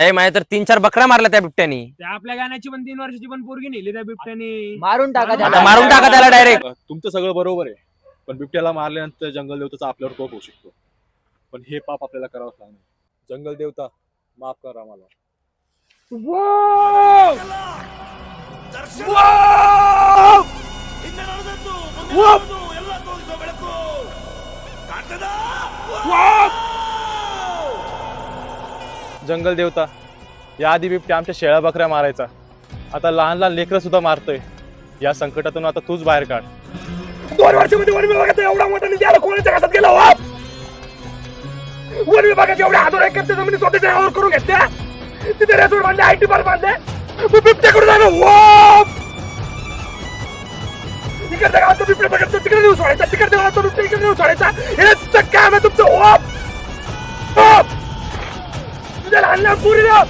माझ्या तर 3-4 बकरा मारल्या त्या बिबट्यानी. त्या आपल्या गाण्याची पण 3 वर्षाची पण पोरगी नेली त्या बिबट्याने. मारून टाका आता त्याला. मारून टाका त्याला डायरेक्ट. तुमचं सगळं बरोबर आहे, पण बिबट्याला मारल्यानंतर जंगल देवताचा आपल्यावर कोप होऊ शकतो. पण हे पाप आपल्याला करावंच लागणार. जंगल देवता माफ करा मला. जंगल देवता, या आधी बिबट्या आमच्या शेळ्या बकऱ्या मारायचा, आता लहान लहान लेकरं सुद्धा मारतोय. या संकटातून आता तूच बाहेर काढ. 2 वर्षामध्ये वन विभागाचा एवढा मोठा निधी आला, कोणाच्या हातात गेला? वन विभागाच्या एवढ्या हातोर एकत्र जमिनी स्वतःच्या नावावर करून घेतल्या. तिथे रेसोर्ट बांधले, IT पार्क बांधले. बिबट्याकडून जाणं इकडच्या गावात बिबट्या बघायचं, तिकडे नेऊन सोडायचा, तिकडच्या गावात बिबट्या इकडे नेऊन सोडायचा. हेच काम आहे तुमचं. तुझ्या लहान लहान पोरीला